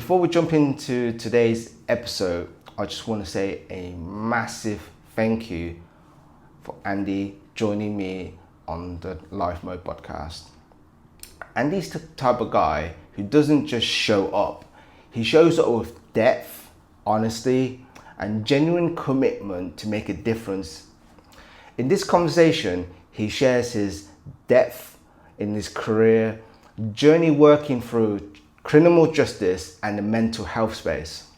Before we jump into today's episode, I just want to say a massive thank you for Andy joining me on the Life Mode podcast. Andy's the type of guy who doesn't just show up. He shows up with depth, honesty, and genuine commitment to make a difference. In this conversation, he shares his depth in his career, journey working through criminal justice and the mental health space.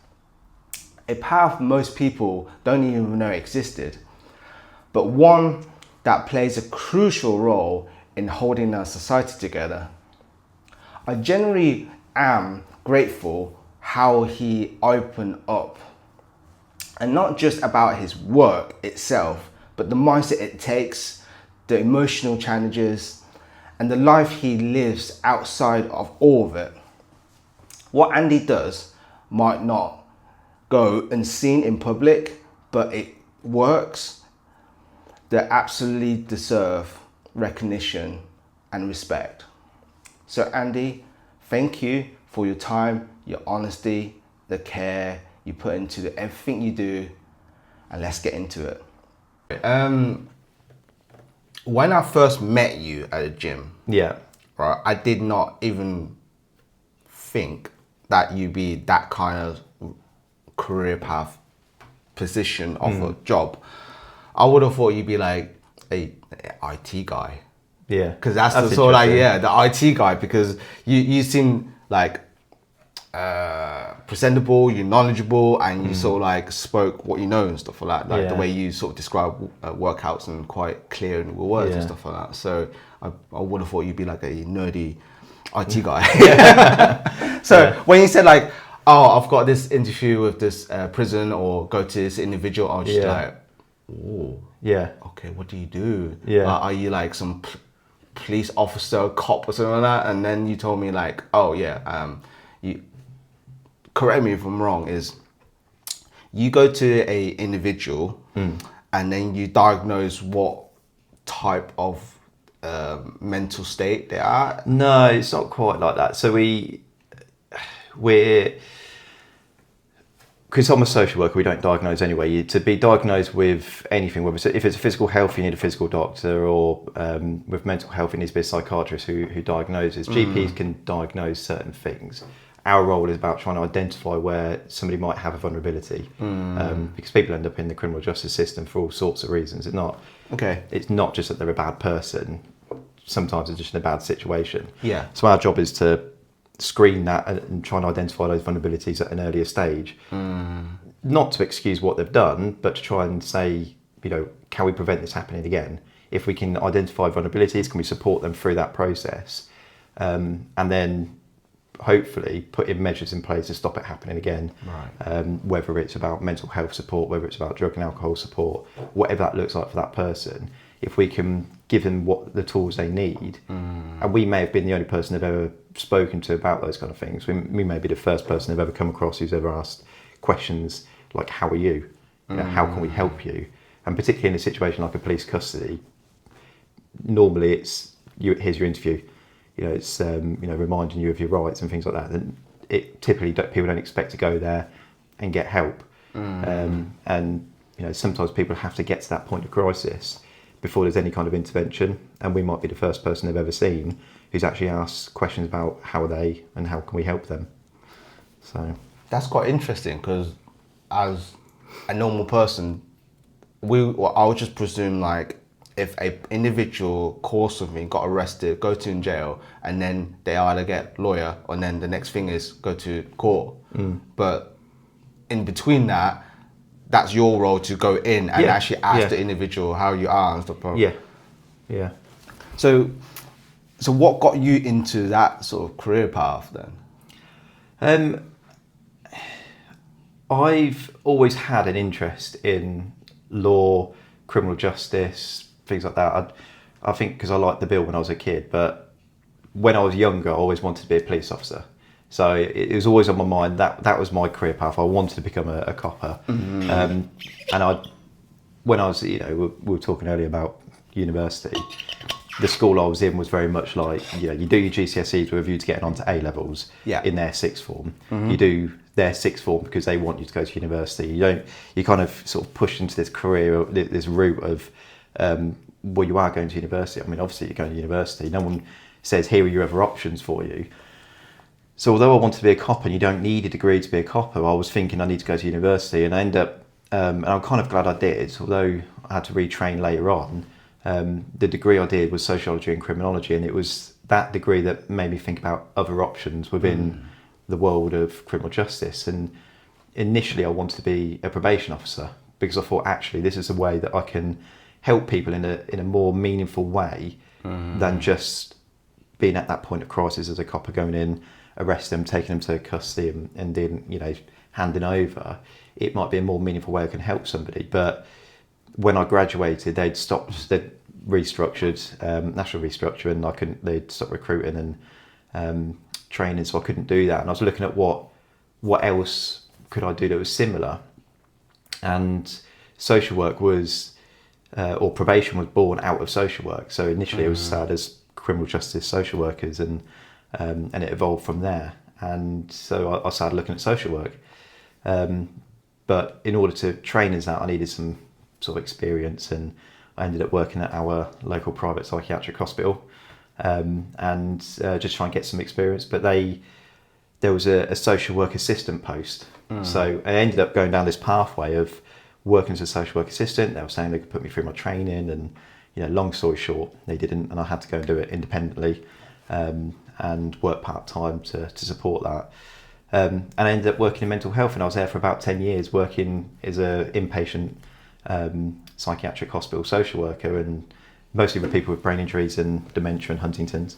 A path most people don't even know existed, but one that plays a crucial role in holding our society together. I generally am grateful how he opened up, and not just about his work itself, but the mindset it takes, the emotional challenges, and the life he lives outside of all of it. What Andy does might not go unseen in public, but it works. They absolutely deserve recognition and respect. So Andy, thank you for your time, your honesty, the care you put into everything you do, and let's get into it. When I first met you at the gym, right, I did not even think that you'd be that kind of career path position of a job. I would have thought you'd be like a IT guy. Yeah, because that's the sort of the IT guy, because you seem like presentable, you're knowledgeable, and you sort of like spoke what you know and stuff like that. Like the way you sort of describe workouts and quite clear in words and stuff like that. So I would have thought you'd be like a nerdy IT guy. So when you said like, oh, I've got this interview with this prison or go to this individual, I was just like, oh, okay, what do you do? Are you like some police officer, cop or something like that? And then you told me like, oh yeah, you correct me if I'm wrong, is you go to a individual and then you diagnose what type of mental state they are? No, it's not quite like that. So we're because I'm a social worker, we don't diagnose anyway. To be diagnosed with anything, if it's a physical health, you need a physical doctor, or with mental health, it needs to be a psychiatrist who diagnoses. GPs can diagnose certain things. Our role is about trying to identify where somebody might have a vulnerability, because people end up in the criminal justice system for all sorts of reasons. It's not just that they're a bad person. Sometimes it's just in a bad situation. So our job is to screen that and try and identify those vulnerabilities at an earlier stage. Not to excuse what they've done, but to try and say, can we prevent this happening again? If we can identify vulnerabilities, can we support them through that process? And then hopefully put in measures in place to stop it happening again. Whether it's about mental health support, whether it's about drug and alcohol support, whatever that looks like for that person, if we can give them what the tools they need, and we may have been the only person they've ever spoken to about those kind of things. We may be the first person they've ever come across who's ever asked questions like, how are you? How can we help you? And particularly in a situation like a police custody, normally it's here's your interview. It's reminding you of your rights and things like that. And it typically people don't expect to go there and get help. And sometimes people have to get to that point of crisis before there's any kind of intervention, and we might be the first person they've ever seen who's actually asked questions about how are they and how can we help them. So that's quite interesting, because as a normal person, I would just presume like if a individual calls something, got arrested, go to in jail, and then they either get lawyer, or then the next thing is go to court. But in between that, that's your role to go in and actually ask the individual how you are and stuff. So what got you into that sort of career path then? I've always had an interest in law, criminal justice, things like that. I think because I liked the bill when I was a kid, but when I was younger, I always wanted to be a police officer. So it was always on my mind. That was my career path. I wanted to become a copper. And when I was, we were talking earlier about university. the school I was in was very much like, you do your GCSEs with a view to getting onto A levels in their sixth form. You do their sixth form because they want you to go to university. You kind of sort of push into this career, this route of, well, you are going to university. I mean, obviously you're going to university. No one says, here are your other options for you. So although I wanted to be a copper, and you don't need a degree to be a copper, I was thinking I need to go to university, and I end up, and I'm kind of glad I did, although I had to retrain later on. The degree I did was sociology and criminology, and it was that degree that made me think about other options within the world of criminal justice. And initially I wanted to be a probation officer because I thought, actually, this is a way that I can help people in a more meaningful way than just being at that point of crisis as a copper, going in, arrest them, taking them to custody and then, handing over. It might be a more meaningful way I can help somebody. But when I graduated, they'd restructured, national restructure, and they'd stopped recruiting and training, so I couldn't do that. And I was looking at what else could I do that was similar. And social work was, or probation was born out of social work. So initially it was started as criminal justice social workers, and it evolved from there. And so I started looking at social work. But in order to train as that, I needed some sort of experience, and I ended up working at our local private psychiatric hospital, and just try and get some experience. But there was a social work assistant post. So I ended up going down this pathway of working as a social work assistant. They were saying they could put me through my training, and long story short, they didn't, and I had to go and do it independently, and work part-time to support that. And I ended up working in mental health, and I was there for about 10 years working as an inpatient psychiatric hospital social worker, and mostly with people with brain injuries and dementia and Huntington's.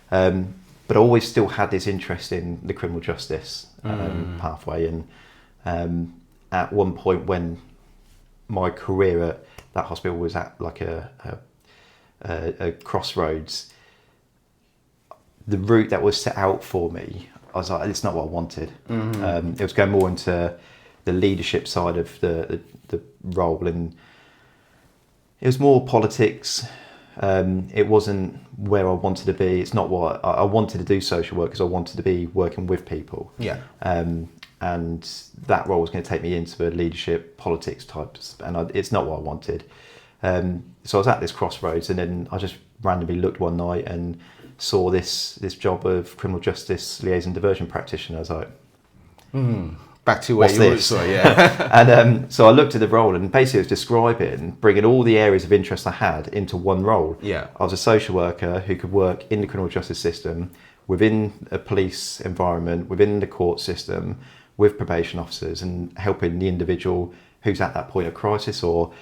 But I always still had this interest in the criminal justice pathway, and at one point when my career at that hospital was at like a crossroads, the route that was set out for me, I was like, it's not what I wanted. It was going more into the leadership side of the role, and it was more politics. It wasn't where I wanted to be. It's not what I wanted to do social work, because I wanted to be working with people. And that role was going to take me into a leadership politics types, and it's not what I wanted. So I was at this crossroads, and then I just randomly looked one night and saw this job of criminal justice liaison diversion practitioner. I was like, back to where you were. And so I looked at the role, and basically it was describing bringing all the areas of interest I had into one role. I was a social worker who could work in the criminal justice system, within a police environment, within the court system, with probation officers, and helping the individual who's at that point of crisis, or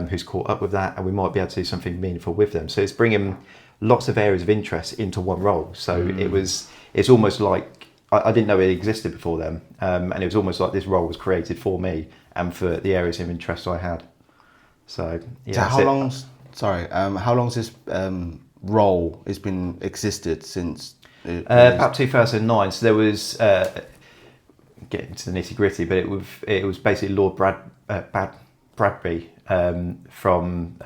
who's caught up with that, and we might be able to do something meaningful with them. So it's bringing lots of areas of interest into one role. So it's almost like I didn't know it existed before then, and it was almost like this role was created for me and for the areas of interest I had. So So how long's this role has been existed since? About 2009. So there was getting to the nitty gritty, but it was basically Lord Bradbury from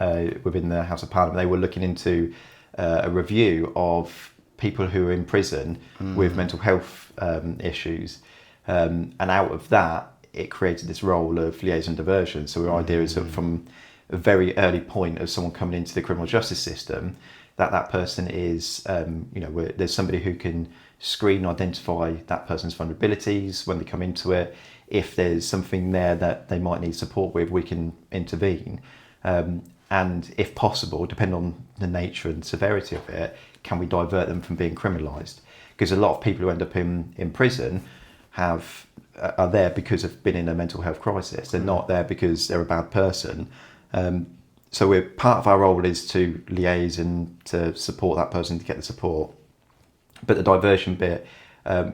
within the House of Parliament. They were looking into a review of people who are in prison with mental health issues, and out of that it created this role of liaison diversion. So our idea is that from a very early point of someone coming into the criminal justice system, that person is there's somebody who can screen, identify that person's vulnerabilities when they come into it. If there's something there that they might need support with, we can intervene. And if possible, depending on the nature and severity of it, can we divert them from being criminalised? Because a lot of people who end up in prison are there because of being in a mental health crisis. They're not there because they're a bad person. So part of our role is to liaise and to support that person to get the support. But the diversion bit,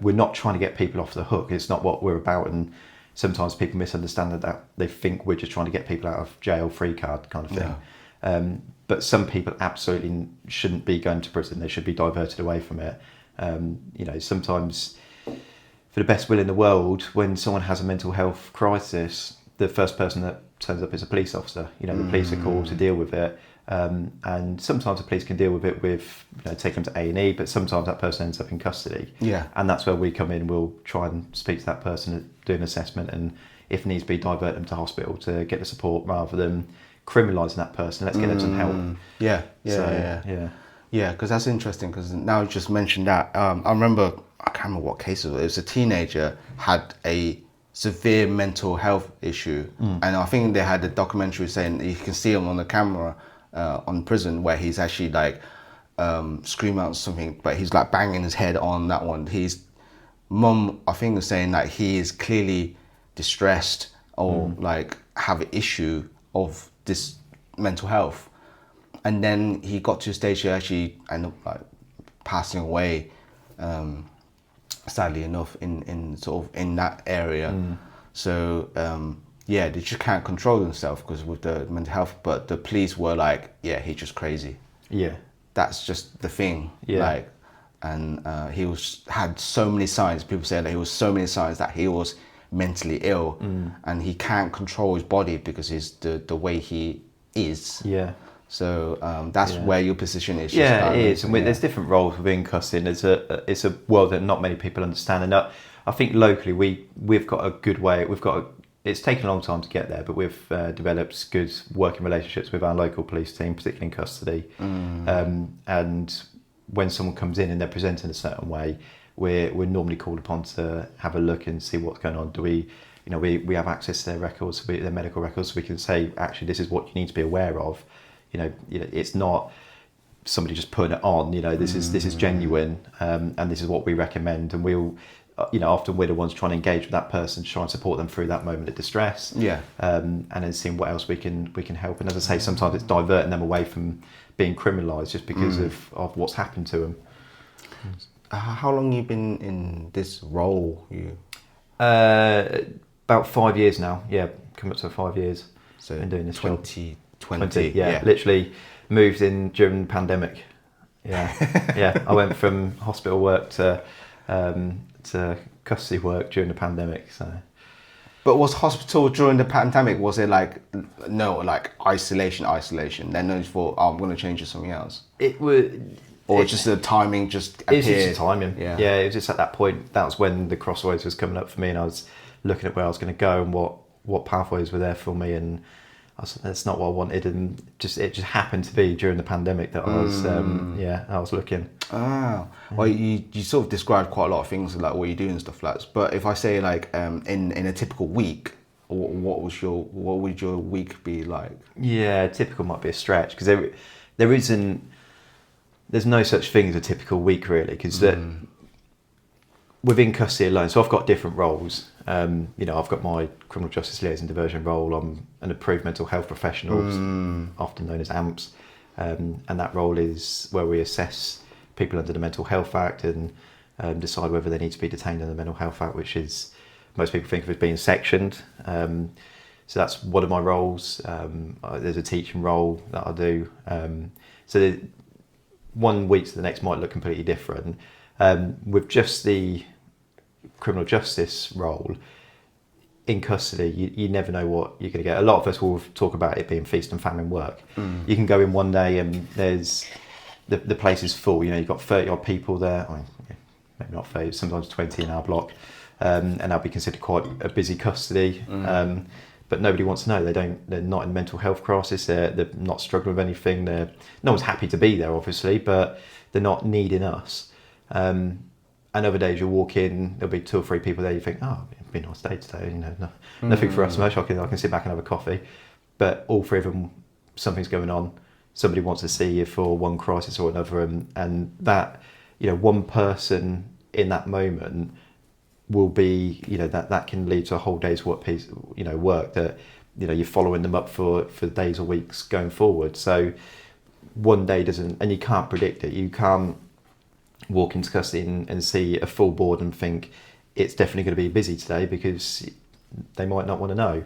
we're not trying to get people off the hook. It's not what we're about. And sometimes people misunderstand that they think we're just trying to get people out of jail, free card kind of thing. But some people absolutely shouldn't be going to prison. They should be diverted away from it. Sometimes for the best will in the world, when someone has a mental health crisis, the first person that turns up is a police officer. The police are called to deal with it. And sometimes the police can deal with it with taking them to A&E, but sometimes that person ends up in custody. Yeah. And that's where we come in. We'll try and speak to that person, do an assessment, and if needs be, divert them to hospital to get the support rather than criminalising that person. Let's get them some help. Yeah, because that's interesting, because now you just mentioned that. I remember, I can't remember what case it was. It was a teenager had a severe mental health issue. And I think they had a documentary saying you can see him on the camera on prison where he's actually like screaming out something, but he's like banging his head on that one. His mum, I think, was saying that he is clearly distressed or like have an issue of this mental health. And then he got to a stage where he actually ended up like passing away, sadly enough, in sort of in that area. So they just can't control themselves because with the mental health. But the police were like, yeah, he's just crazy. Yeah, that's just the thing. Yeah, like, and he had so many signs. People say that he was so many signs that he was mentally ill, and he can't control his body because it's the way he is. Yeah. So that's where your position is. Yeah, it is. And there's different roles within custody. And it's a world that not many people understand. And I think locally we've got a good way. It's taken a long time to get there, but we've developed good working relationships with our local police team, particularly in custody. And when someone comes in and they're presenting a certain way, we're normally called upon to have a look and see what's going on. Do we have access to their records, their medical records, so we can say, actually, this is what you need to be aware of. It's not somebody just putting it on. This is genuine, and this is what we recommend. And we'll, often we're the ones trying to engage with that person, try and support them through that moment of distress. Yeah. And then seeing what else we can help. And as I say, sometimes it's diverting them away from being criminalised just because of what's happened to them. How long have you been in this role? About 5 years now. Yeah, coming up to 5 years. So been doing this 20. Yeah, literally moved in during the pandemic. Yeah, I went from hospital work to custody work during the pandemic. So, but was hospital during the pandemic? Was it like isolation? Then you thought, I'm going to change to something else. It was, or just the timing just appeared. It was just the timing. Yeah, it was just at that point. That was when the crossroads was coming up for me, and I was looking at where I was going to go and what pathways were there for me, and that's not what I wanted, and it just happened to be during the pandemic that I was looking. Well, you sort of described quite a lot of things like what you do and stuff like that. But if I say like in a typical week, what would your week be like? Yeah, typical might be a stretch because there's no such thing as a typical week really, because within custody alone, so I've got different roles. I've got my criminal justice liaison diversion role. I'm an approved mental health professional, often known as AMPS, and that role is where we assess people under the Mental Health Act and decide whether they need to be detained under the Mental Health Act, which is, most people think of as being sectioned. So that's one of my roles. There's a teaching role that I do. So one week to the next might look completely different. With just the criminal justice role in custody, you never know what you're going to get. A lot of us will talk about it being feast and famine work. You can go in one day and there's the place is full. You've got 30 odd people there. Maybe not 30, sometimes 20 in our block, and that'll be considered quite a busy custody. But nobody wants to know. They're not in mental health crisis. They're not struggling with anything. No one's happy to be there, obviously, but they're not needing us. And other days you'll walk in, there'll be 2 or 3 people there. You think, oh, it's been a nice day today. Nothing for us much. I can sit back and have a coffee. But all 3 of them, something's going on. Somebody wants to see you for one crisis or another, and that, one person in that moment will be, that can lead to a whole day's work that, you're following them up for days or weeks going forward. So one day doesn't, and you can't predict it. You can't walk into custody and see a full board and think it's definitely going to be busy today, because they might not want to know,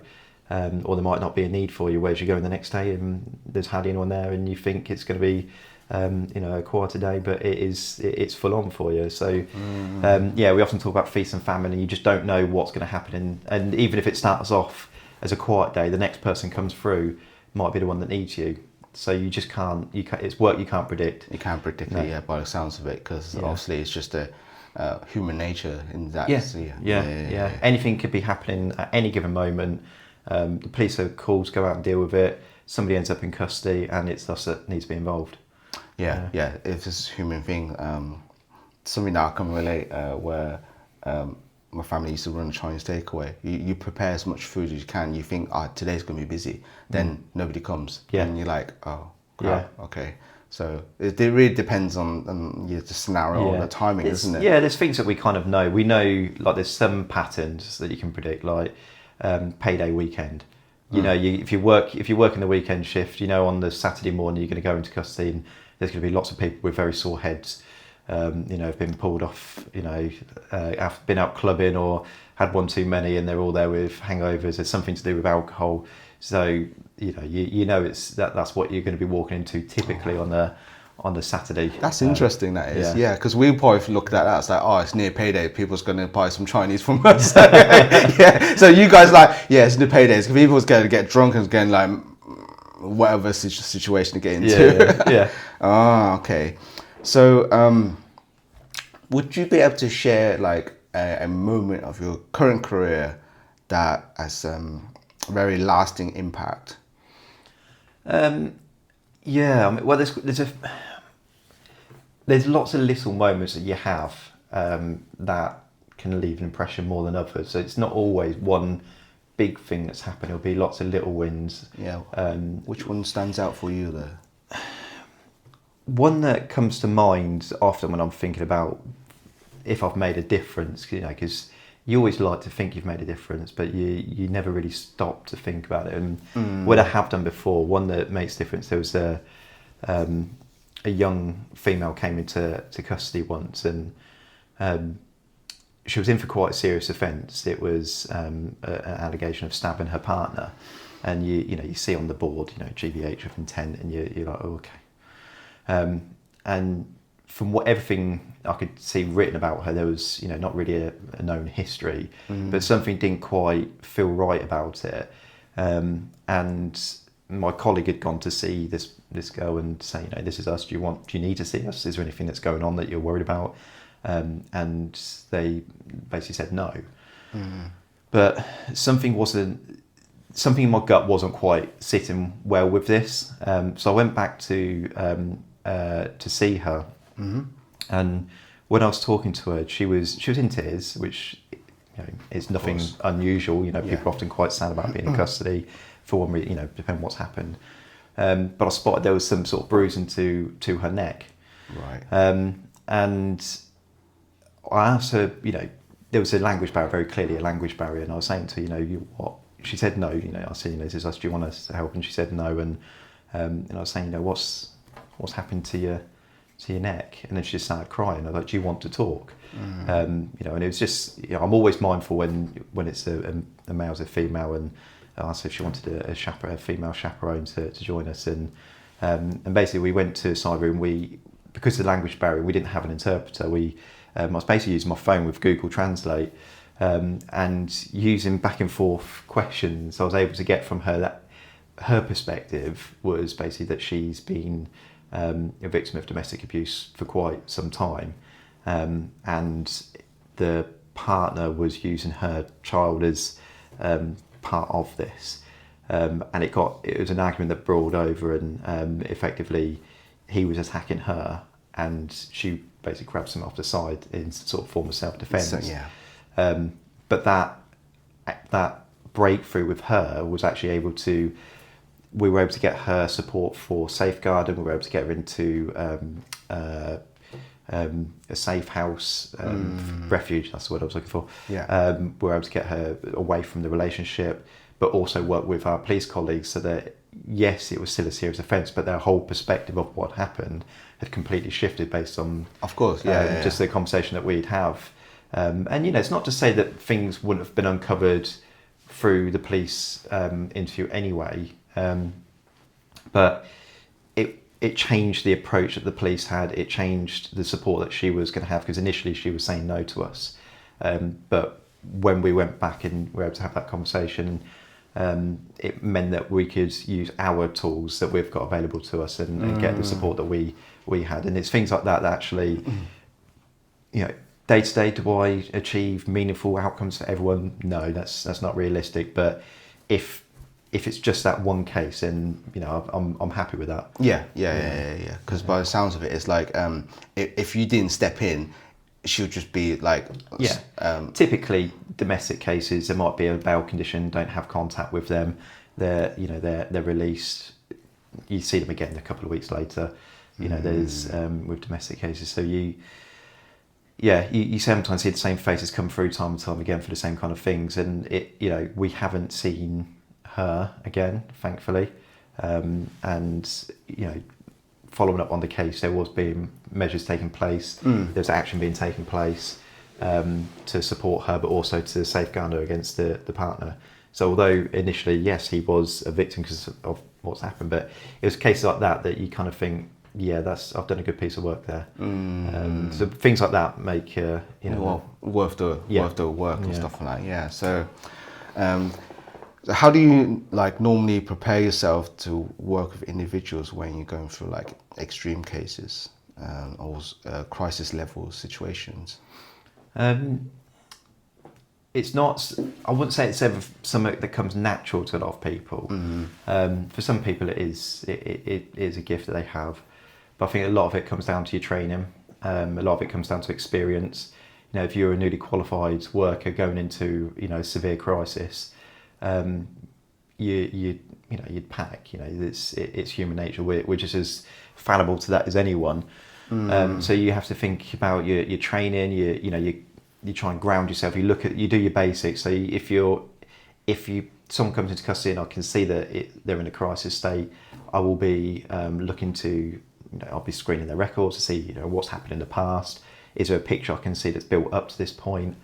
or there might not be a need for you. Whereas you go in the next day and there's hardly anyone there, and you think it's going to be a quieter day, but it's full on for you. So we often talk about feast and famine, and you just don't know what's going to happen. And even if it starts off as a quiet day, the next person comes through might be the one that needs you. So you just can't. It's work you can't predict. You can't predict it, yeah, by the sounds of it, because obviously it's just a human nature in that. Yeah. Anything could be happening at any given moment. The police are called to go out and deal with it. Somebody ends up in custody, and it's us that needs to be involved. Yeah. It's a human thing. Something that I can relate, where my family used to run a Chinese takeaway. You prepare as much food as you can. You think, today's going to be busy. Then nobody comes. Yeah. And you're like, oh, crap, okay. So it really depends on the scenario or the timing, isn't it? Yeah, there's things that we kind of know. We know, like, there's some patterns that you can predict, like payday weekend. You know, if you work in the weekend shift, you know, on the Saturday morning you're going to go into custody, and there's going to be lots of people with very sore heads. You know, have been pulled off, you know, have been out clubbing or had one too many, and they're all there with hangovers. There's something to do with alcohol. So, you know that's what you're going to be walking into typically on the Saturday. That's interesting, that is. Yeah, because we probably look at that, it's like, it's near payday, people's going to buy some Chinese from us. Yeah, so you guys like, it's near paydays, people's going to get drunk and getting like whatever situation to get into. Yeah. Okay. So, would you be able to share like a moment of your current career that has a very lasting impact? Yeah, I mean, well, there's lots of little moments that you have that can leave an impression more than others. So it's not always one big thing that's happened. It'll be lots of little wins. Yeah. Which one stands out for you there? One that comes to mind often when I'm thinking about if I've made a difference, you know, because you always like to think you've made a difference, but you never really stop to think about it. And what I have done before, one that makes a difference, there was a young female came into custody once, and she was in for quite a serious offence. It was an allegation of stabbing her partner, and you see on the board, you know, GBH of intent, and you're like, oh, okay. And from everything I could see written about her, there was, you know, not really a known history, but something didn't quite feel right about it. And my colleague had gone to see this girl and say, you know, this is us. Do you need to see us? Is there anything that's going on that you're worried about? And they basically said no. But something in my gut wasn't quite sitting well with this. So I went back to see her. And when I was talking to her, she was in tears, which, you know, is nothing unusual. You know, people are often quite sad about being in custody for one reason, you know, depending on what's happened. But I spotted there was some sort of bruising to her neck. Right. And I asked her, you know, there was a language barrier, very clearly a language barrier, and I was saying to her, you know, what? She said no. You know, I said, you know, this is us. Do you want us to help? And she said no. And I was saying, you know, what's happened to your neck? And then she just started crying. I was like, do you want to talk? You know, and it was just, you know, I'm always mindful when it's a male or a female, and I asked her if she wanted a female chaperone to join us, and basically we went to a side room. Because of the language barrier, we didn't have an interpreter. I was basically using my phone with Google Translate, and using back and forth questions. I was able to get from her that her perspective was basically that she's been a victim of domestic abuse for quite some time, and the partner was using her child as part of this, and it was an argument that boiled over, and effectively he was attacking her, and she basically grabs him off the side in sort of form of self-defense. So, but that breakthrough with her was actually we were able to get her support for safeguarding. We were able to get her into a safe house, refuge, that's the word I was looking for. We were able to get her away from the relationship, but also work with our police colleagues so that, yes, it was still a serious offence, but their whole perspective of what happened had completely shifted based on, of course, just the conversation that we'd have. And, you know, it's not to say that things wouldn't have been uncovered through the police interview anyway, but it changed the approach that the police had. It changed the support that she was going to have, because initially she was saying no to us. But when we went back and we were able to have that conversation, it meant that we could use our tools that we've got available to us and get the support that we had. And it's things like that actually, day to day, do I achieve meaningful outcomes for everyone? No, that's not realistic. But if it's just that one case, then I'm happy with that. Yeah. Because by the sounds of it, it's like if you didn't step in, she'll just be like. Typically, domestic cases, there might be a bowel condition. Don't have contact with them. They're released. You see them again a couple of weeks later. There's with domestic cases. So you sometimes see the same faces come through time and time again for the same kind of things, and we haven't seen her again, thankfully, and following up on the case, there was being measures taking place, there's action being taken place to support her, but also to safeguard her against the partner. So although initially, yes, he was a victim because of what's happened, but it was cases like that you kind of think, I've done a good piece of work there. So things like that make worth the work and stuff like that. Yeah. So, how do you normally prepare yourself to work with individuals when you're going through extreme cases or crisis level situations? It's not. I wouldn't say it's ever something that comes natural to a lot of people. For some people, it is a gift that they have. But I think a lot of it comes down to your training. A lot of it comes down to experience. If you're a newly qualified worker going into severe crisis, you'd panic. It's human nature. We're just as fallible to that as anyone. So you have to think about your training. You try and ground yourself. You do your basics. So if someone comes into custody and I can see that they're in a crisis state, I will be looking to. I'll be screening their records to see what's happened in the past. Is there a picture I can see that's built up to this point?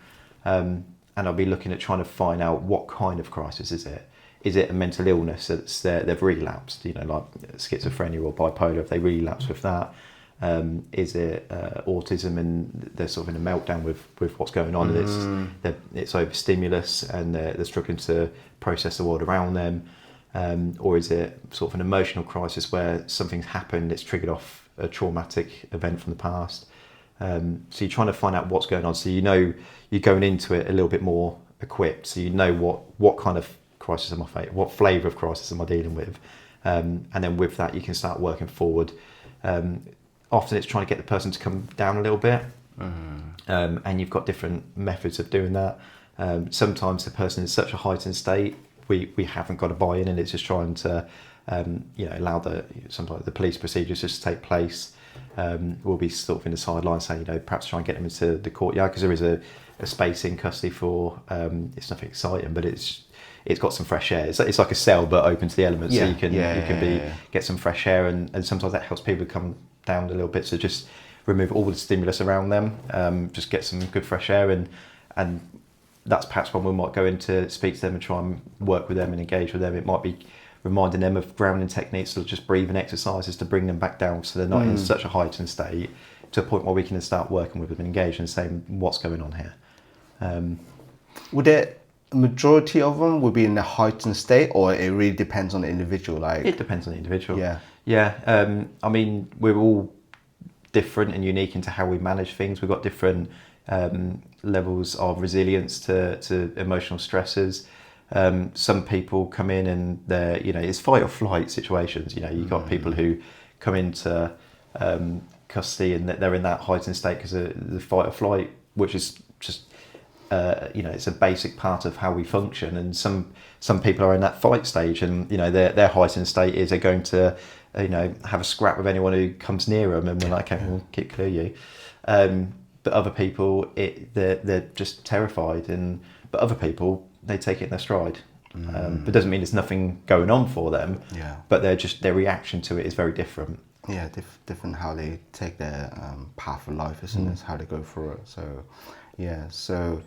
And I'll be looking at trying to find out what kind of crisis is it. Is it a mental illness that's they've relapsed? Like schizophrenia or bipolar, if they relapse with that. Is it autism and they're sort of in a meltdown with what's going on? And it's overstimulus and they're struggling to process the world around them. Or is it sort of an emotional crisis where something's happened, it's triggered off a traumatic event from the past? So you're trying to find out what's going on. So you're going into it a little bit more equipped. So what kind of crisis am I facing? What flavour of crisis am I dealing with? And then with that, you can start working forward. Often it's trying to get the person to come down a little bit. And you've got different methods of doing that. Sometimes the person is in such a heightened state, we haven't got a buy-in, and it's just trying to allow sometimes the police procedures just to take place. We'll be sort of in the sidelines saying, perhaps try and get them into the courtyard, because there is a space in custody for it's nothing exciting, but it's got some fresh air. It's like a cell but open to the elements, so you can get some fresh air, and sometimes that helps people come down a little bit. So just remove all the stimulus around them, just get some good fresh air, and that's perhaps when we might go in to speak to them and try and work with them and engage with them. It might be reminding them of grounding techniques, or just breathing exercises to bring them back down so they're not in such a heightened state, to a point where we can start working with them and engage and saying what's going on here. Would a majority of them would be in a heightened state, or it really depends on the individual? It depends on the individual. Yeah. I mean, we're all different and unique into how we manage things. We've got different levels of resilience to emotional stresses. Some people come in and they're, it's fight or flight situations. You've got people who come into custody and they're in that heightened state because of the fight or flight, which is just, it's a basic part of how we function. And some people are in that fight stage, and their heightened state is they're going to have a scrap with anyone who comes near them, and we're like, okay, we'll keep clear you. But other people, they're just terrified, but other people, they take it in their stride. But doesn't mean there's nothing going on for them. Yeah. But their reaction to it is very different. Yeah, different how they take their path of life, isn't it? How they go through it. So, yeah. So,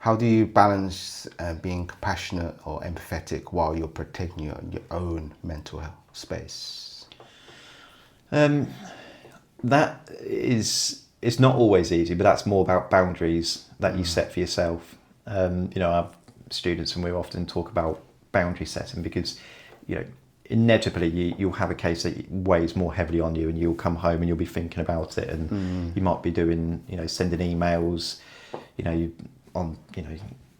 how do you balance being compassionate or empathetic while you're protecting your own mental health space? It's not always easy, but that's more about boundaries that you set for yourself. I've students, and we often talk about boundary setting because, inevitably you'll have a case that weighs more heavily on you, and you'll come home and you'll be thinking about it, and you might be doing, sending emails,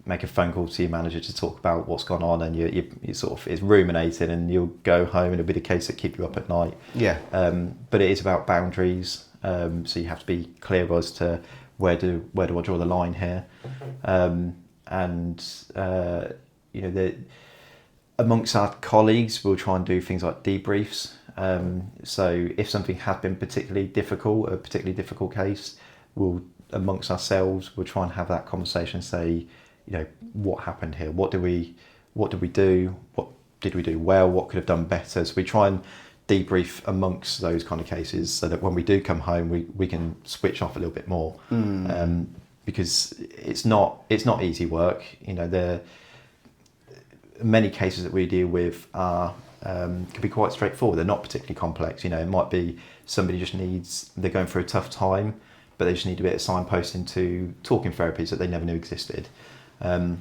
make a phone call to your manager to talk about what's gone on, and you sort of it's ruminating, and you'll go home and it'll be the case that keep you up at night. Yeah. But it is about boundaries, so you have to be clear as to where do I draw the line here, amongst our colleagues, we'll try and do things like debriefs. So if something has been particularly difficult, a particularly difficult case, amongst ourselves, we'll try and have that conversation, say, what happened here? What did we do? What did we do well? What could have done better? So we try and debrief amongst those kind of cases so that when we do come home, we can switch off a little bit more. Because it's not easy work. Many cases that we deal with can be quite straightforward. They're not particularly complex. It might be somebody they're going through a tough time, but they just need a bit of signposting to talking therapies that they never knew existed. But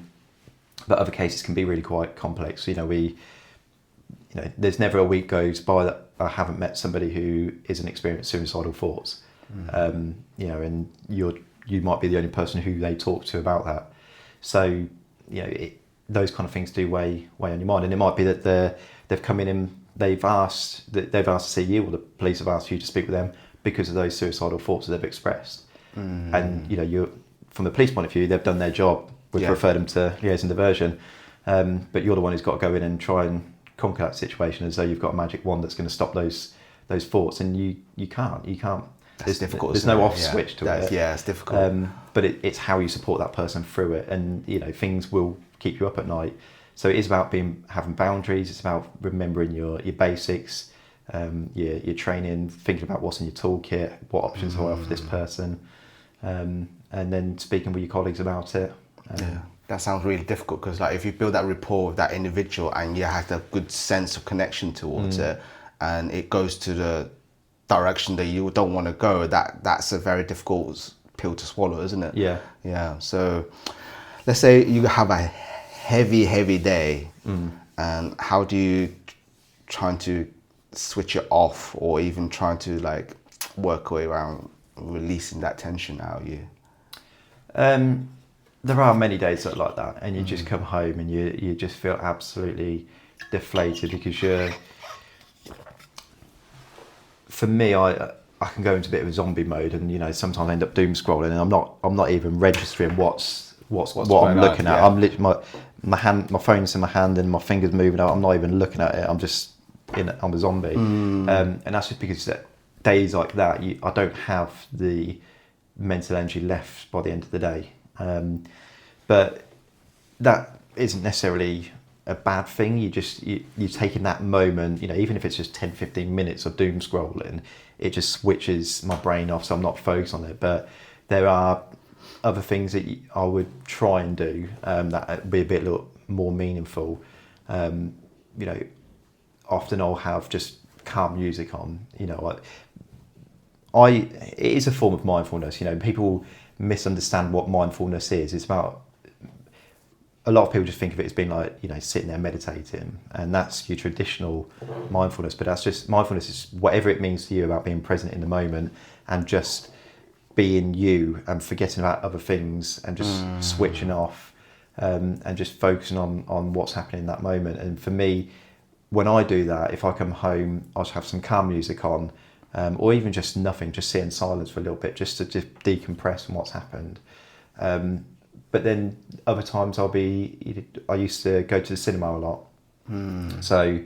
other cases can be really quite complex. There's never a week goes by that I haven't met somebody who isn't experiencing suicidal thoughts. And you might be the only person who they talk to about that. So, those kind of things do weigh on your mind, and it might be that they've come in and they've asked to see you, or the police have asked you to speak with them because of those suicidal thoughts that they've expressed. And you're from the police point of view, they've done their job. We've referred them to Liaison, Diversion, but you're the one who's got to go in and try and conquer that situation as though you've got a magic wand that's going to stop those thoughts, and you can't. That's difficult. There's no off switch to it. Yeah, it's difficult. But it's how you support that person through it, and things will keep you up at night. So it is about having boundaries. It's about remembering your basics, your training, thinking about what's in your toolkit, what options do I offer this person, and then speaking with your colleagues about it. That sounds really difficult because, if you build that rapport with that individual and you have a good sense of connection towards it, and it goes to the direction that you don't want to go, that's a very difficult pill to swallow, isn't it? Yeah. So let's say you have a heavy day, and how do you trying to switch it off, or even trying to work your way around releasing that tension out of you? There are many days that are like that, and you just come home and you just feel absolutely deflated because for me, I can go into a bit of a zombie mode, and sometimes I end up doom scrolling, and I'm not even registering what I'm looking at. I'm literally my phone's in my hand and my fingers moving out. I'm not even looking at it. I'm just I'm a zombie, and that's just because days like that, I don't have the mental energy left by the end of the day. But that isn't necessarily a bad thing. You're taking that moment, even if it's just 10-15 minutes of doom scrolling, it just switches my brain off, so I'm not focused on it. But there are other things that I would try and do that would be a bit more meaningful. Often I'll have just calm music on. It is a form of mindfulness. People misunderstand what mindfulness is. It's about, a lot of people just think of it as being sitting there meditating, and that's your traditional mindfulness. But that's just, mindfulness is whatever it means to you, about being present in the moment and just being you and forgetting about other things and just switching off, and just focusing on what's happening in that moment. And for me, when I do that, if I come home, I'll have some calm music on, or even just nothing, just sit in silence for a little bit, just to decompress from what's happened. But then other times I used to go to the cinema a lot. So,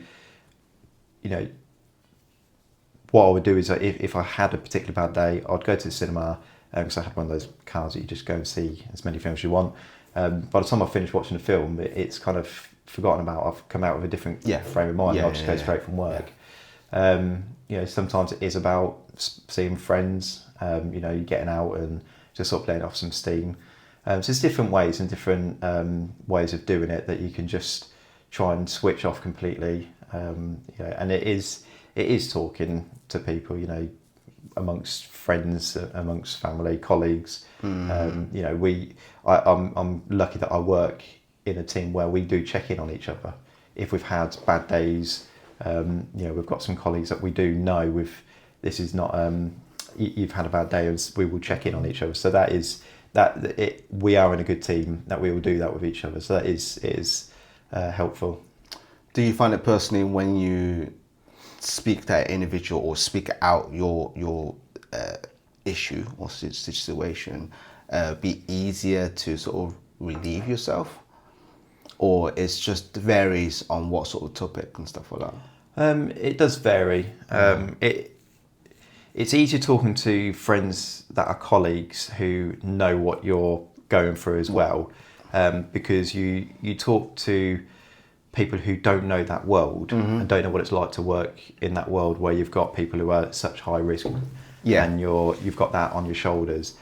what I would do is if I had a particularly bad day, I'd go to the cinema, because I had one of those cards that you just go and see as many films as you want. By the time I finish watching the film, it's kind of forgotten about. I've come out with a different frame of mind. I'll just go straight from work. Sometimes it is about seeing friends, getting out and just sort of letting off some steam. So there's different ways and different ways of doing it that you can just try and switch off completely. And it is talking to people, amongst friends, amongst family, colleagues. I'm lucky that I work in a team where we do check in on each other. If we've had bad days, we've got some colleagues that we do know this is not you've had a bad day, and we will check in on each other. So we are in a good team that we will do that with each other. So it is helpful. Do you find it personally when you speak to an individual or speak out your issue or situation, be easier to sort of relieve yourself, or it's just varies on what sort of topic and stuff like that? It does vary. It's easier talking to friends that are colleagues who know what you're going through as well, because you talk to people who don't know that world and don't know what it's like to work in that world where you've got people who are at such high risk, and you've got that on your shoulders.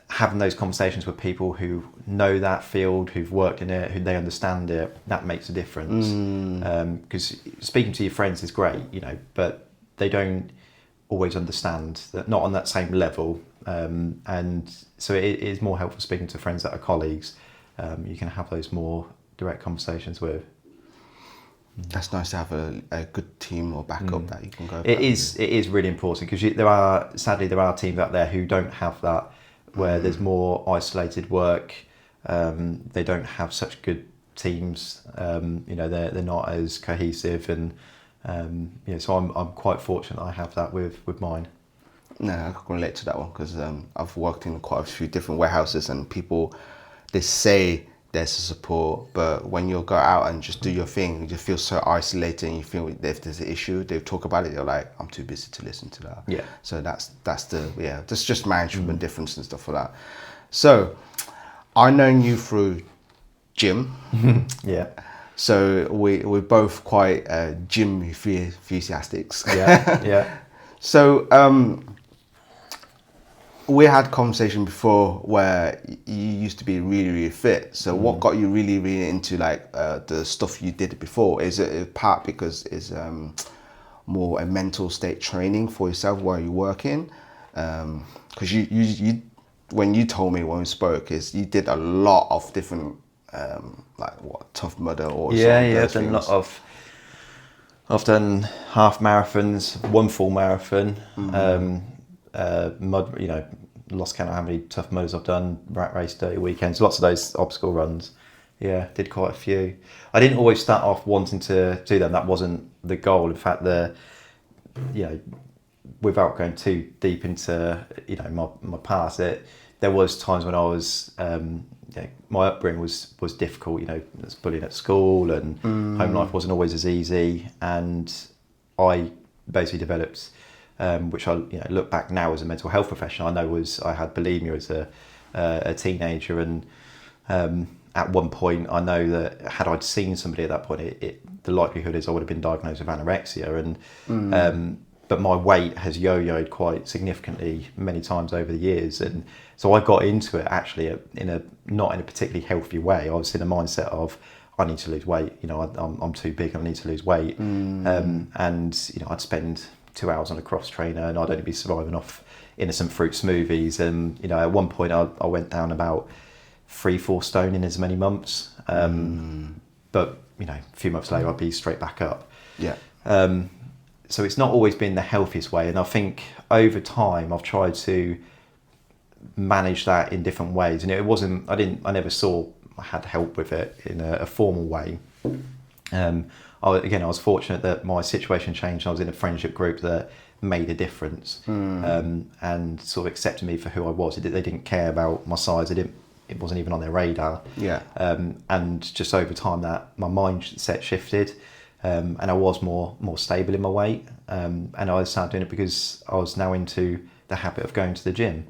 Having those conversations with people who know that field, who've worked in it, who they understand it, that makes a difference. Because speaking to your friends is great, but they don't always understand that, not on that same level. And so it is more helpful speaking to friends that are colleagues. You can have those more direct conversations with. That's nice to have a good team or backup that you can go. It is really important, because there are teams out there who don't have that, where there's more isolated work. They don't have such good teams. They're not as cohesive, and so I'm quite fortunate I have that with mine. No, I can relate to that one, because I've worked in quite a few different warehouses, and people, they say there's a support, but when you go out and just do your thing, you just feel so isolated, and you feel if there's an issue, they talk about it, you're like, I'm too busy to listen to that. Yeah. So that's just management difference and stuff like that. So I've known you through gym. Yeah. So we're both quite gym enthusiasts. Yeah. Yeah. So we had a conversation before where you used to be really, really fit. So what got you really, really into the stuff you did before? Is it a part because it's more a mental state training for yourself while you're working? Because you when you told me when we spoke, is you did a lot of different Tough Mudder or I've done a lot I've done half marathons, one full marathon, lost count of how many Tough Mudders I've done, rat race, dirty weekends, lots of those obstacle runs. Yeah, did quite a few. I didn't always start off wanting to do them. That wasn't the goal. In fact, without going too deep into my past, there was times when I was my upbringing was difficult. There's bullying at school, and home life wasn't always as easy. And I basically developed, which I look back now as a mental health professional, I know I had bulimia as a teenager, and at one point I know that had I'd seen somebody at that point, the likelihood is I would have been diagnosed with anorexia, and but my weight has yo-yoed quite significantly many times over the years, and so I got into it actually not in a particularly healthy way. I was in a mindset of, I need to lose weight, I'm too big, I need to lose weight, and I'd spend 2 hours on a cross trainer, and I'd only be surviving off innocent fruit smoothies, and at one point I went down about 3-4 stone in as many months, but a few months later I'd be straight back up. So it's not always been the healthiest way, and I think over time I've tried to manage that in different ways, and I never saw I had help with it in a formal way. I was fortunate that my situation changed. I was in a friendship group that made a difference, and sort of accepted me for who I was. They didn't care about my size. It wasn't even on their radar. And just over time, that my mindset shifted, and I was more stable in my weight. And I started doing it because I was now into the habit of going to the gym,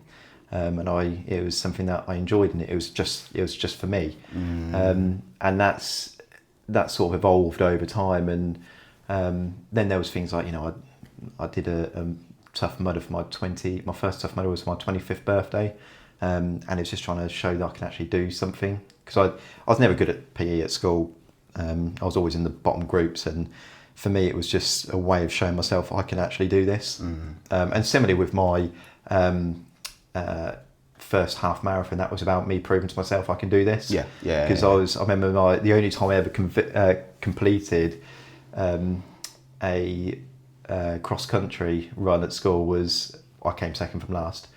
and it was something that I enjoyed, and it was just for me. And that sort of evolved over time, and then there was things like I did a Tough Mudder for my first Tough Mudder was my 25th birthday, and it's just trying to show that I can actually do something, because I was never good at PE at school. I was always in the bottom groups, and for me it was just a way of showing myself I can actually do this. And similarly with my first half marathon, that was about me proving to myself I can do this. Because I remember the only time I ever completed a cross country run at school was I came second from last.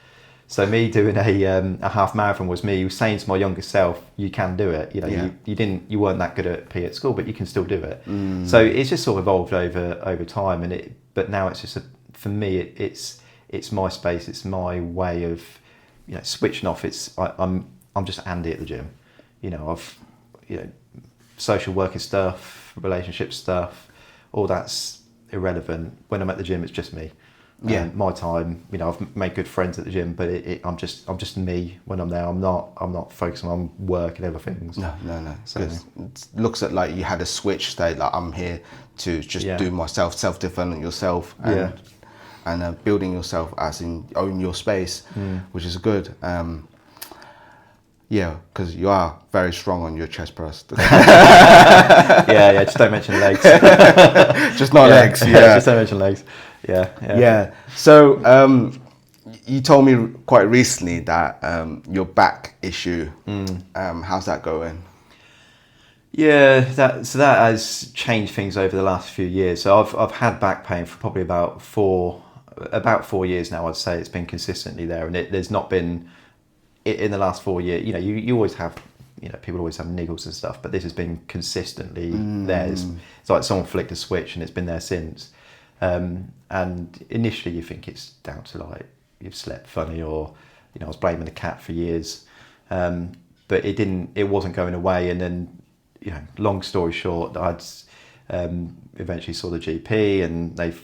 So me doing a half marathon was me saying to my younger self, you can do it. You weren't that good at PE at school, but you can still do it. So it's just sort of evolved over time, but now it's just for me it's my space, it's my way of switching off. I'm just Andy at the gym. I've social working stuff, relationship stuff, all that's irrelevant. When I'm at the gym, it's just me. My time. I've made good friends at the gym, but I'm just me when I'm there. I'm not focusing on work and other things. No. So it looks like you had a switch state. Like, I'm here to just do myself, self-development yourself, and building yourself as in own your space, which is good. Because you are very strong on your chest press. Just don't mention legs. Just not legs. Just don't mention legs. Yeah. So you told me quite recently that your back issue. How's that going? Yeah, that has changed things over the last few years. So I've had back pain for probably about 4 years now. I'd say it's been consistently there, and there's not been in the last 4 years. You always have, people always have niggles and stuff, but this has been consistently there. It's like someone flicked a switch and it's been there since. And initially you think it's down to like you've slept funny, or I was blaming the cat for years, but it wasn't going away. And then long story short, I'd eventually saw the GP, and they've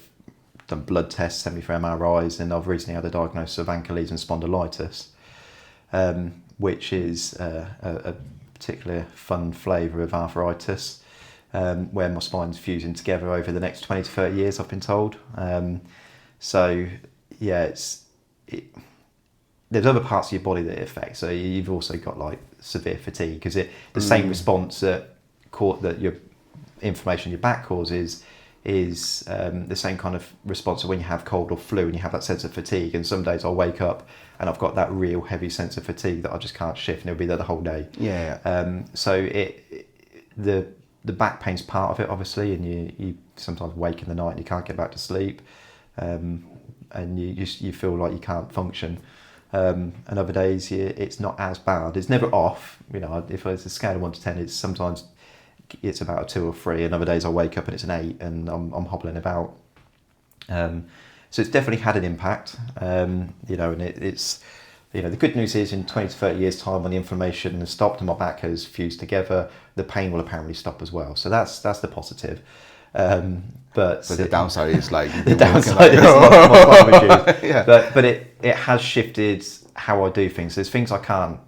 done blood tests, sent me for MRIs, and I've recently had a diagnosis of ankylosing spondylitis, which is a particular fun flavour of arthritis. Where my spine's fusing together over the next 20 to 30 years, I've been told. There's other parts of your body that it affects. So you've also got like severe fatigue, because the same response that your inflammation in your back causes is the same kind of response when you have cold or flu and you have that sense of fatigue. And some days I'll wake up and I've got that real heavy sense of fatigue that I just can't shift, and it'll be there the whole day. So the back pain's part of it, obviously, and you sometimes wake in the night and you can't get back to sleep, and you feel like you can't function. And other days it's not as bad. It's never off. If it's a scale of 1 to 10, it's about a 2 or 3. And other days I wake up and it's an 8, and I'm hobbling about. So it's definitely had an impact. And it's. The good news is in 20 to 30 years' time, when the inflammation has stopped and my back has fused together, the pain will apparently stop as well. So that's the positive. But the downside is like the downside is my reduced. But it has shifted how I do things. There's things I can't.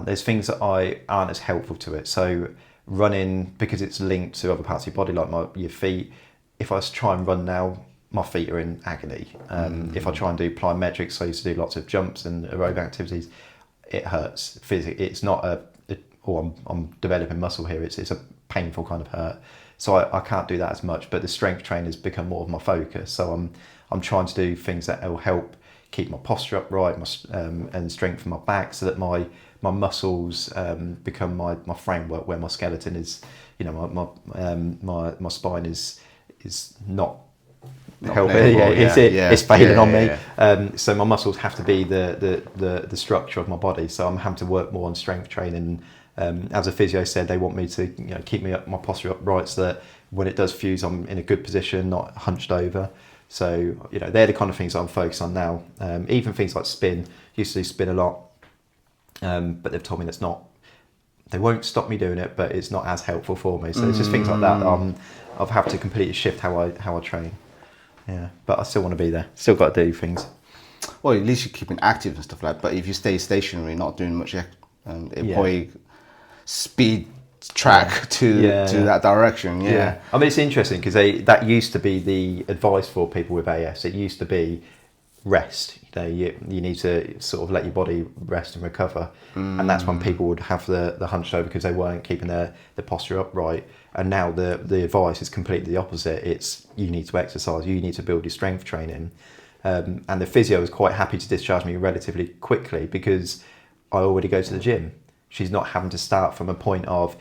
There's things that aren't as helpful to it. So running, because it's linked to other parts of your body, like your feet. If I was to try and run now, my feet are in agony. If I try and do plyometrics, so I used to do lots of jumps and aerobic activities, it hurts physically. It's not I'm developing muscle here. It's a painful kind of hurt. So I can't do that as much. But the strength training has become more of my focus. So I'm trying to do things that will help keep my posture upright, and strengthen my back, so that my muscles become my framework, where my skeleton is, my spine is not helping. It's failing on me. So my muscles have to be the structure of my body. So I'm having to work more on strength training. As a physio said, they want me to keep my posture upright, so that when it does fuse, I'm in a good position, not hunched over. So they're the kind of things I'm focused on now. Even things like spin. Used to do spin a lot, but they've told me that's not. They won't stop me doing it, but it's not as helpful for me. So it's just things like that. I've had to completely shift how I train. Yeah, but I still want to be there. Still got to do things. Well, at least you're keeping active and stuff like that. But if you stay stationary, not doing much, it probably speed track to that direction. Yeah. I mean, it's interesting because that used to be the advice for people with AS. It used to be rest. You need to sort of let your body rest and recover, and that's when people would have the hunched over because they weren't keeping the posture upright. And now the advice is completely the opposite. It's you need to exercise, you need to build your strength training, And the physio was quite happy to discharge me relatively quickly because I already go to the gym. She's not having to start from a point of,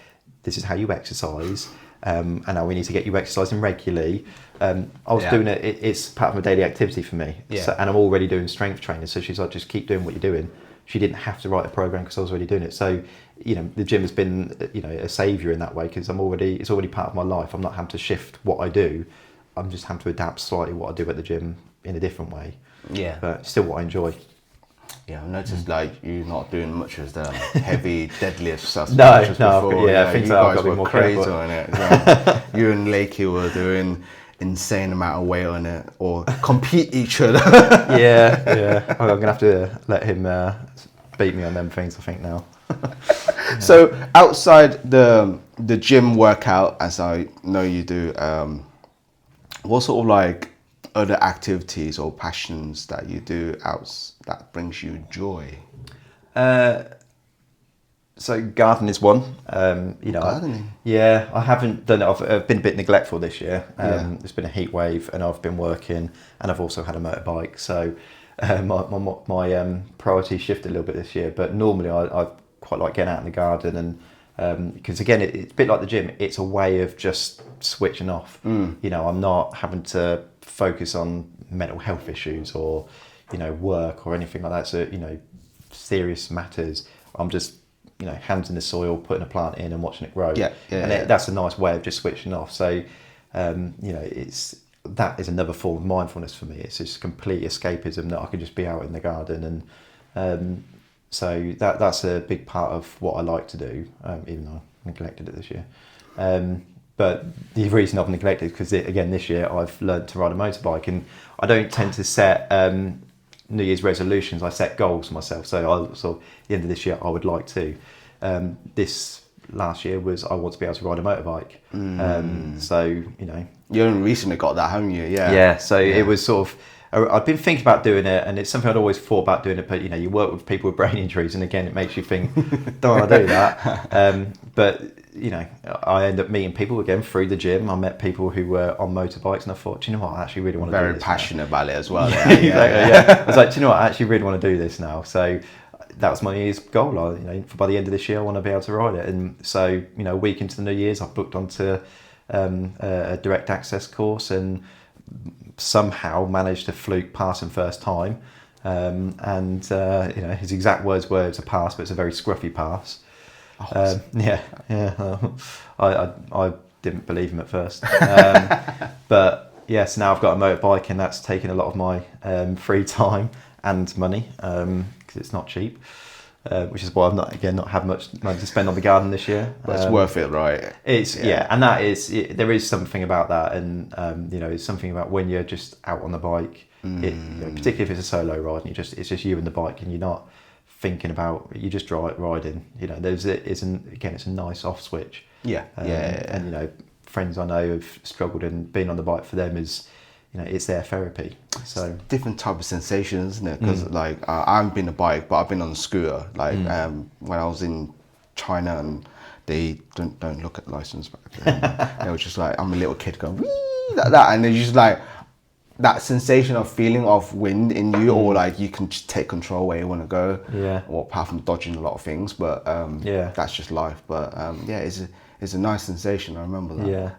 this is how you exercise, and now we need to get you exercising regularly. I was doing it's part of my daily activity for me. Yeah. So, and I'm already doing strength training. So she's like, just keep doing what you're doing. She didn't have to write a program because I was already doing it. So, the gym has been, a saviour in that way because it's already part of my life. I'm not having to shift what I do. I'm just having to adapt slightly what I do at the gym in a different way. Yeah. But still what I enjoy. Yeah, I've noticed like you're not doing much as the heavy deadlift stuff. No, I think you guys got to be were more crazy careful. on it. You and Lakey were doing insane amount of weight on it, or compete each other. Yeah. I'm gonna have to let him beat me on them things, I think now. So outside the gym workout, as I know you do, what sort of like other activities or passions that you do that brings you joy? So gardening is one. Gardening? I haven't done it. I've been a bit neglectful this year. There's been a heat wave, and I've been working, and I've also had a motorbike. So my priorities shifted a little bit this year. But normally I quite like getting out in the garden, and because again it's a bit like the gym. It's a way of just switching off. I'm not having to focus on mental health issues or work or anything like that. So serious matters. I'm just hands in the soil, putting a plant in and watching it grow. That's a nice way of just switching off. So that is another form of mindfulness for me. It's just complete escapism that I can just be out in the garden, and so that's a big part of what I like to do, even though I neglected it this year. But the reason I've neglected is because again this year I've learned to ride a motorbike, and I don't tend to set New Year's resolutions. I set goals for myself. So at the end of this year I would like to. This last year was I want to be able to ride a motorbike. So You only recently got that, haven't you? It was sort of, I'd been thinking about doing it, and it's something I'd always thought about doing it, but you work with people with brain injuries, and again it makes you think, don't want to do that. But I end up meeting people again through the gym. I met people who were on motorbikes, and I thought, do you know what, I actually really want to do this. Very passionate about it as well. Exactly. I was like, do you know what, I actually really want to do this now. So that was my New Year's goal. By the end of this year I want to be able to ride it. And so a week into the New Year's I've booked onto a direct access course, and somehow managed to fluke passing first time. His exact words were, it's a pass, but it's a very scruffy pass. I didn't believe him at first. But yes, now I've got a motorbike, and that's taken a lot of my free time and money, because it's not cheap. Which is why I've not had much money to spend on the garden this year. But it's worth it, right? And that is, there is something about that, and it's something about when you're just out on the bike, particularly if it's a solo ride, and it's just you and the bike, and you're not thinking about, you just riding. It's a nice off switch. And friends I know have struggled, and being on the bike for them is, it's their therapy. So it's different type of sensation, isn't it? Because I haven't been a bike, but I've been on a scooter. When I was in China, and they don't look at license back then. They were just like, I'm a little kid going wee, like that, and they're just like that sensation of feeling of wind in you, or like you can just take control where you want to go. Or apart from dodging a lot of things, but that's just life. But it's a nice sensation. I remember that.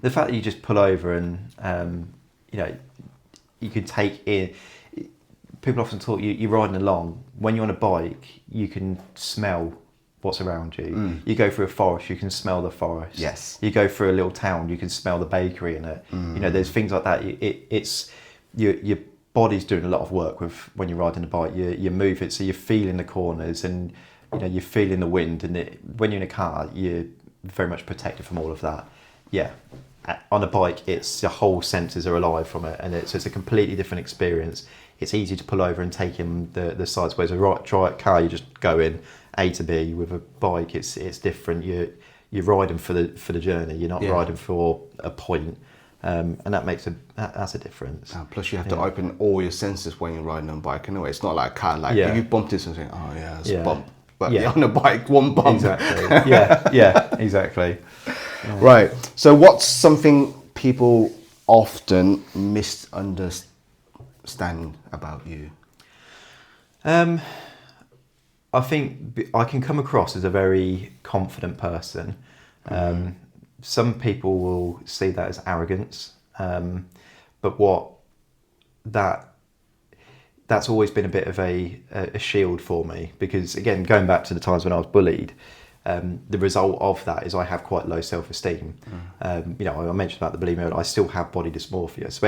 The fact that you just pull over and you can take in. People often talk, you're riding along. When you're on a bike, you can smell what's around you. You go through a forest, you can smell the forest. Yes. You go through a little town, you can smell the bakery in it. There's things like that. It's your body's doing a lot of work with when you're riding a bike. You move it, so you're feeling the corners, and you're feeling the wind. And when you're in a car, you're very much protected from all of that. On a bike, it's your whole senses are alive from it, and it's a completely different experience. It's easy to pull over and take in the sights, whereas a car, you just go in A to B. With a bike, it's different. You're riding for the journey. You're not riding for a point, and that's a difference. Plus, you have to open all your senses when you're riding on a bike. Anyway, it's not like a car. Like if you bumped into something, it's a bump. But you're on a bike, one bump. Exactly. Exactly. Right. So what's something people often misunderstand understand about you? I think I can come across as a very confident person. Some people will see that as arrogance, but that's always been a bit of a shield for me, because again, going back to the times when I was bullied, the result of that is I have quite low self-esteem. I mentioned about the bulimia, I still have body dysmorphia. So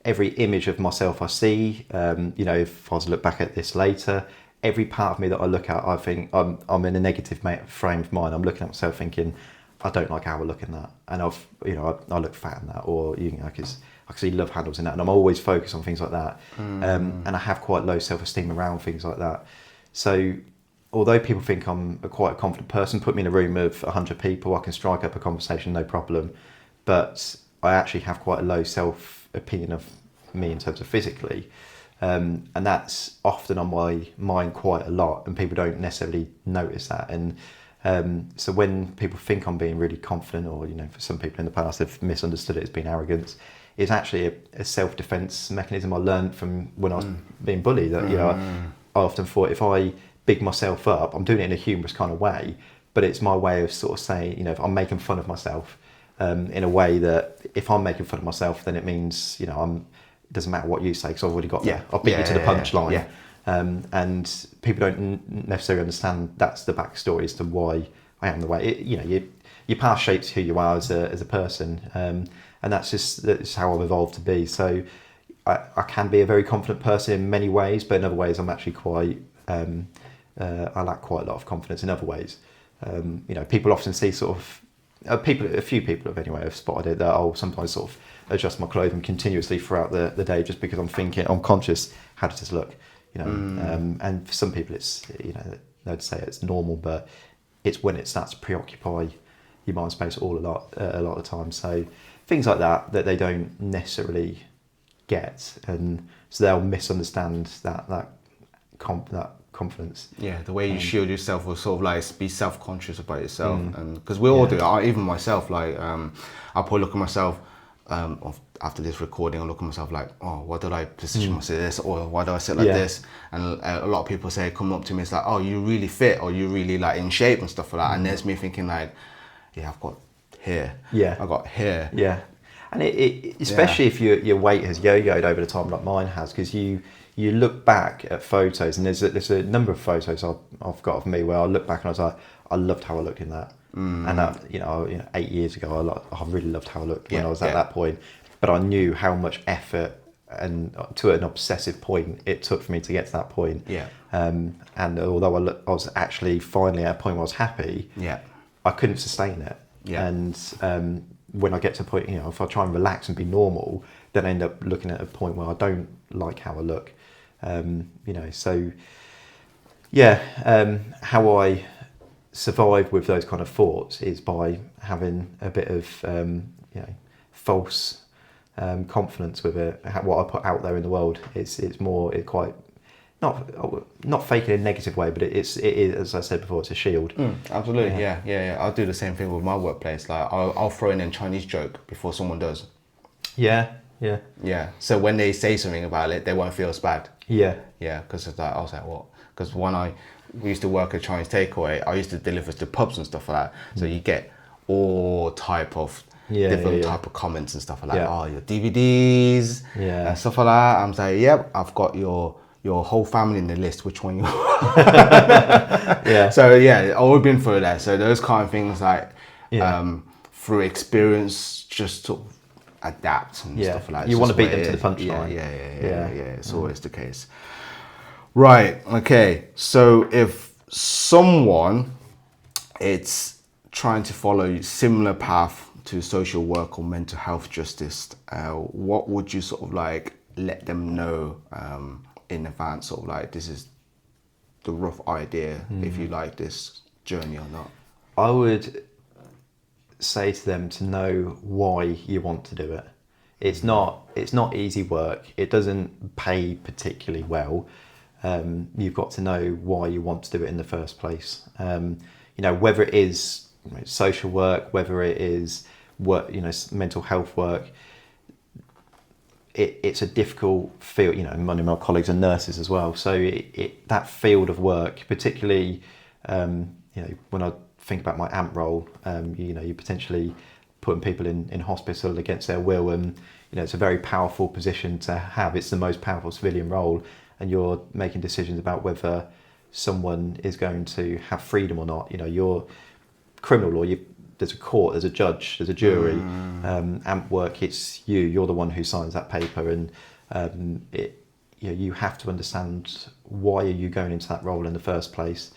every image of myself I see, if I was to look back at this later, every part of me that I look at, I think I'm in a negative frame of mind. I'm looking at myself thinking, I don't like how I look in that, and I look fat in that, or because I see love handles in that, and I'm always focused on things like that. And I have quite low self-esteem around things like that. So although people think I'm quite a confident person, put me in a room of 100 people, I can strike up a conversation, no problem. But I actually have quite a low self-opinion of me in terms of physically. And that's often on my mind quite a lot, and people don't necessarily notice that. And so when people think I'm being really confident, or for some people in the past have misunderstood it as being arrogance, it's actually a self-defense mechanism I learned from when I was being bullied. That I often thought, if I big myself up, I'm doing it in a humorous kind of way, but it's my way of sort of saying, if I'm making fun of myself in a way that if I'm making fun of myself, then it means it doesn't matter what you say, because I've already got I'll beat you to the punchline. Yeah. And people don't necessarily understand that's the backstory as to why I am the way. Your past shapes who you are as a person, and that's how I've evolved to be. So I can be a very confident person in many ways, but in other ways I'm actually quite I lack quite a lot of confidence in other ways. People often see sort of a few people have spotted it, that I'll sometimes sort of adjust my clothing continuously throughout the day, just because I'm conscious, how does this look? And for some people it's they'd say it's normal, but it's when it starts to preoccupy your mind space a lot of the time. So things like that they don't necessarily get, and so they'll misunderstand that confidence. Yeah, the way you shield yourself will sort of like be self-conscious about yourself, and because we all do. Even myself, like I'll probably look at myself after this recording. I look at myself like, oh, why did I position myself this, or why do I sit like this? And a lot of people come up to me, it's like, oh, you really fit, or you really like in shape and stuff like that. And there's me thinking like, yeah, I've got hair. Yeah, I got hair. Yeah, and it especially if your weight has yo-yoed over the time like mine has, because you look back at photos, and there's a number of photos I've got of me where I look back and I was like, I loved how I looked in that. And that 8 years ago, I really loved how I looked when I was at that point. But I knew how much effort and to an obsessive point it took for me to get to that point. And although I was actually finally at a point where I was happy, I couldn't sustain it. And when I get to a point, if I try and relax and be normal, then I end up looking at a point where I don't like how I look. How I survive with those kind of thoughts is by having a bit of false confidence with it. What I put out there in the world, it's quite not fake in a negative way, but it is, as I said before, it's a shield. Absolutely, yeah. I'll do the same thing with my workplace. Like I'll throw in a Chinese joke before someone does. Yeah. So when they say something about it, they won't feel as bad. Yeah. Because it's like, I was like, what? Because we used to work at Chinese takeaway, I used to deliver to pubs and stuff like that. So you get all type of different type of comments and stuff like that. Oh, your DVDs and stuff like that. I'm like, yep, I've got your whole family in the list. Which one you? So I've always been through that. So those kind of things, like through experience, just sort of adapt and stuff like that. You want to beat them to the punchline. It's always the case. Right, okay. So if someone it's trying to follow similar path to social work or mental health justice, what would you sort of like let them know in advance, sort of like, this is the rough idea, if you like this journey or not? I would say to them to know why you want to do it. It's not easy work. It doesn't pay particularly well. You've got to know why you want to do it in the first place. Whether it is social work, whether it is work, mental health work, it's a difficult field. You know, many of my colleagues are nurses as well, so that field of work, particularly, you know, when I think about my AMP role, you know, you're potentially putting people in hospital against their will, and you know, it's a very powerful position to have. It's the most powerful civilian role, and you're making decisions about whether someone is going to have freedom or not. You know, your criminal law, there's a court, there's a judge, there's a jury. AMP work, you're the one who signs that paper, and you know, you have to understand why are you going into that role in the first place.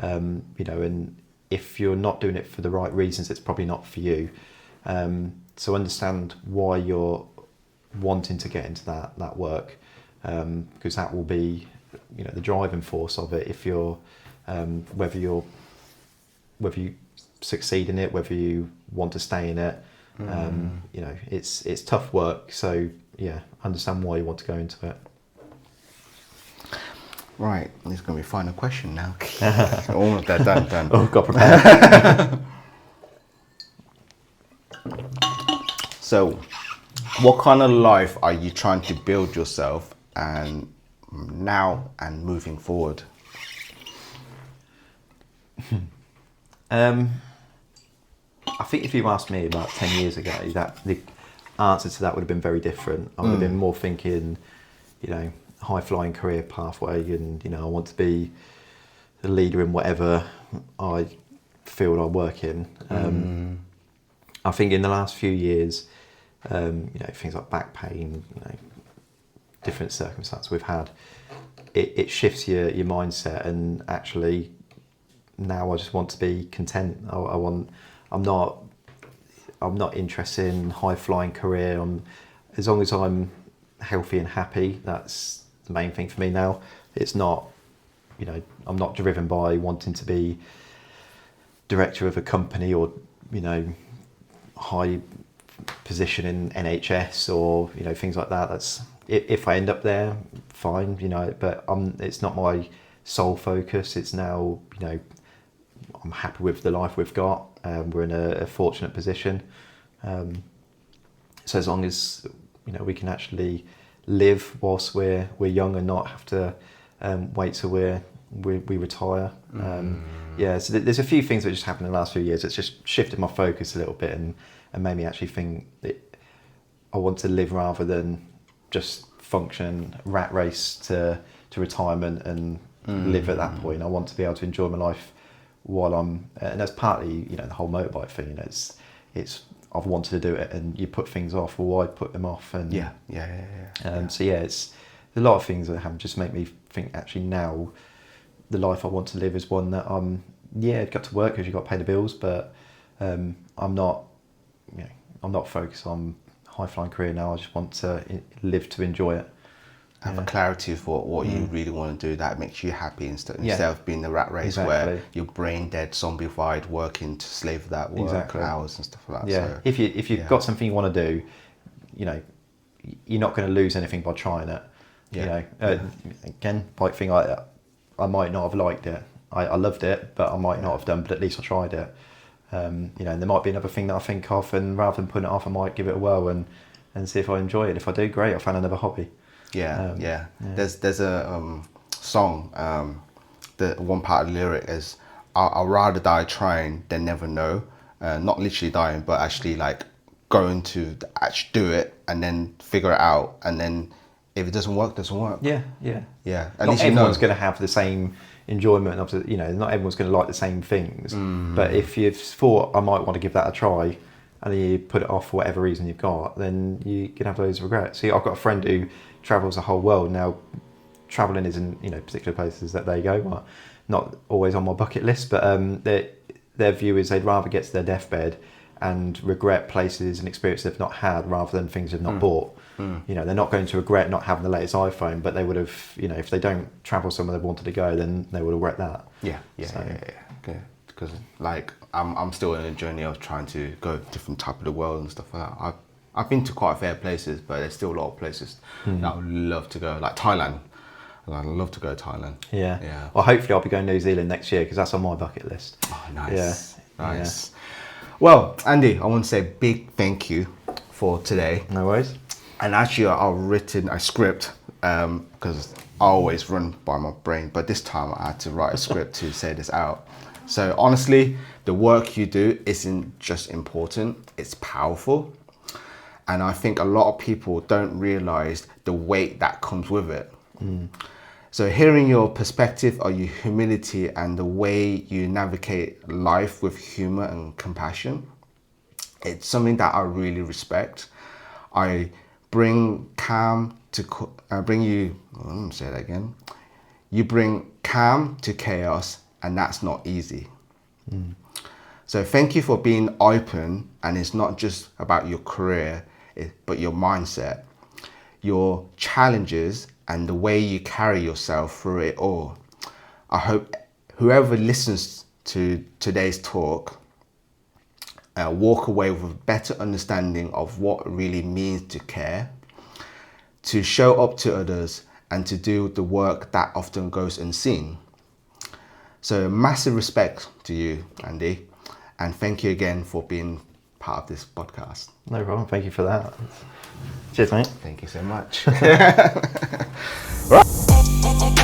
You know, and if you're not doing it for the right reasons, it's probably not for you. So understand why you're wanting to get into that work, because that will be, you know, the driving force of it. If you're whether you succeed in it, whether you want to stay in it, you know, it's tough work. So yeah, understand why you want to go into it. Right, this is going to be final question now. Almost there, done. Oh, got prepared. So, what kind of life are you trying to build yourself and now and moving forward? I think if you asked me about 10 years ago, that the answer to that would have been very different. I would have been more thinking, you know, high flying career pathway, and you know, I want to be the leader in whatever field I work in. I think in the last few years, you know, things like back pain, you know, different circumstances we've had, it shifts your mindset, and actually now I just want to be content. I'm not interested in high flying career. As long as I'm healthy and happy, that's the main thing for me now. It's not, you know, I'm not driven by wanting to be director of a company or, you know, high position in NHS or, you know, things like that. That's, if I end up there, fine, you know, but it's not my sole focus. It's now, you know, I'm happy with the life we've got. We're in a fortunate position. So as long as, you know, we can actually live whilst we're young and not have to wait till we retire. Yeah, so there's a few things that just happened in the last few years. It's just shifted my focus a little bit and made me actually think that I want to live rather than just function, rat race to retirement and live at that point. I want to be able to enjoy my life while I'm, and that's partly, you know, the whole motorbike thing. You know, it's I've wanted to do it, and you put things off. Well, why put them off? And Yeah. So yeah, it's a lot of things that have just make me think. Actually, now the life I want to live is one that got to work because you got to pay the bills, but I'm not, you know, I'm not focused on high flying career now. I just want to live to enjoy it. Have a clarity for what you really want to do that makes you happy instead of being the rat race where you're brain dead, zombified, working to slave for that work hours and stuff like that. Yeah, so, if you've got something you want to do, you know, you're not going to lose anything by trying it. You know, again, bike thing, I might not have liked it. I loved it, but I might not have done. But at least I tried it. You know, and there might be another thing that I think of, and rather than putting it off, I might give it a whirl and see if I enjoy it. If I do, great. I found another hobby. There's a song. The one part of the lyric is, "I'd rather die trying than never know." Not literally dying, but actually like going to actually do it and then figure it out, and then if it doesn't work, it doesn't work. Yeah. At Not least everyone's going to have the same enjoyment of, you know, not everyone's going to like the same things. But if you've thought, I might want to give that a try, and then you put it off for whatever reason you've got, then you can have those regrets. See, I've got a friend who travels the whole world. Now, travelling isn't, you know, particular places that they go, but not always on my bucket list, but their view is they'd rather get to their deathbed and regret places and experiences they've not had rather than things they've not bought. You know, they're not going to regret not having the latest iPhone, but they would have, you know, if they don't travel somewhere they wanted to go, then they would regret that. Yeah. Okay. Because like I'm still in a journey of trying to go different type of the world and stuff like that. I've been to quite a fair places, but there's still a lot of places that I would love to go, like Thailand. I'd love to go to Thailand. Yeah. Well, hopefully I'll be going to New Zealand next year because that's on my bucket list. Oh, nice. Yeah. Nice. Yeah. Well, Andy, I want to say a big thank you for today. No worries. And actually, I've written a script because I always run by my brain, but this time I had to write a script to say this out. So honestly, the work you do isn't just important, it's powerful. And I think a lot of people don't realize the weight that comes with it. So hearing your perspective on your humility and the way you navigate life with humor and compassion, it's something that I really respect. I bring calm to, bring you, let me say that again. You bring calm to chaos, and that's not easy. So thank you for being open, and it's not just about your career, but your mindset, your challenges, and the way you carry yourself through it all. I hope whoever listens to today's talk walk away with a better understanding of what it really means to care, to show up to others, and to do the work that often goes unseen. So massive respect to you, Andy, and thank you again for being part of this podcast. No problem. Thank you for that. Cheers, mate. Thank you so much. Right.